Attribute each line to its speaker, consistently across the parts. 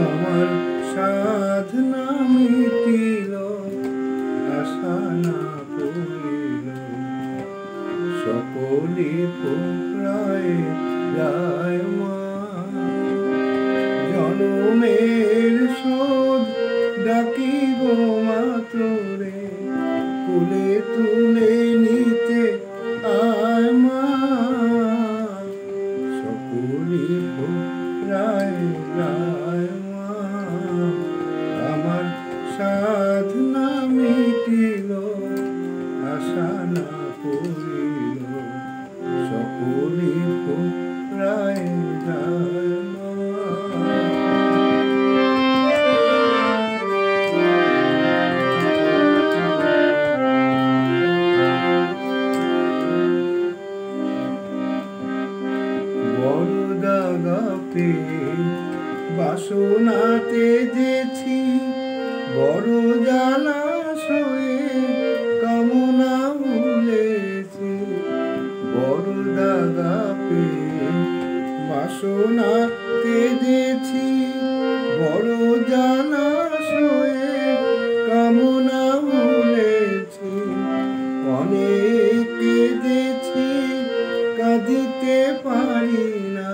Speaker 1: আমার সাধনা মিটিল, আশা না করিল, সকলে ফুরায় যায় মা। জনমের শোধ ডাকি গো মা তোরে, কোলে তুলে নিতে আয় মা। সকলে ফুরায় যায় মা, আমার সাধনা মিটিল, আশা না করিল, সকলে ফুরায় যায় মা। বড় দাগা পেয়ে বাসনাতে যেছি, বড় জলাশয়ে কামনা ভুলেছি। বড় দাগা পেয়ে বাসনাতে যেছি, বড় জলাশয়ে কামনা ভুলেছি। অনেক কেঁদেছি, কাঁদিতে পারি না,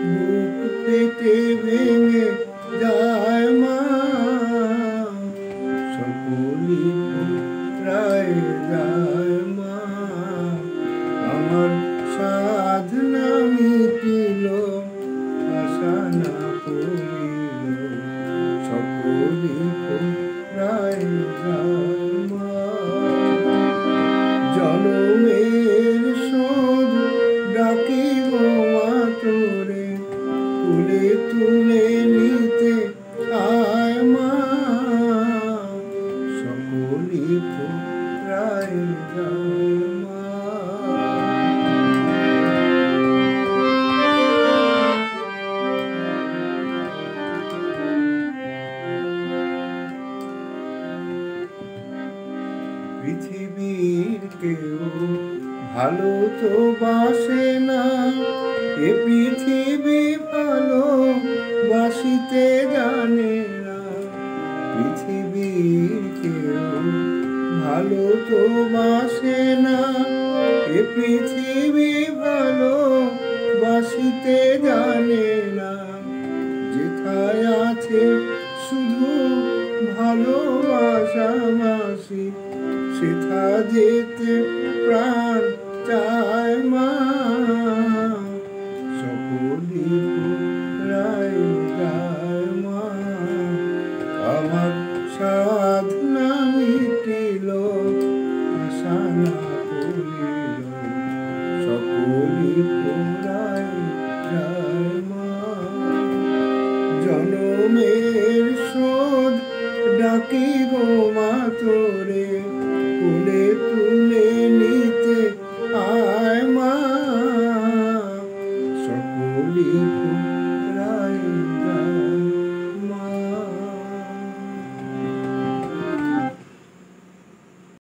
Speaker 1: বুক পেটে ভেঙে যায় মা। সকলে ফুরায় যায় মা, আমার সাধনা মিটিল, আশা না করিল, সকলে ফুরায় যায় মা। জনমের শোধ ডাকি গো মা তোরে, তুলে তুলে নিতে আয় মা। সকলে ফুরায় যায় মা। পৃথিবীর কেউ ভালো তো বাসে না, এ পৃথিবী ভালো বাসিতে জানে না। পৃথিবীর কেউ ভালো তো বাসে না, এ পৃথিবী ভালো বাসিতে জানে না। যেথায় আছে শুধু ভালোবাসা বাসি, সেথা যেতে প্রাণ চায় মা। সকলে ফুরায় যায় মা, আমার সাধনা মিটিল, আশা না করিল, সকলে ফুরায় যায় মা। জনমের শোধ ডাকি গো মা তোরে,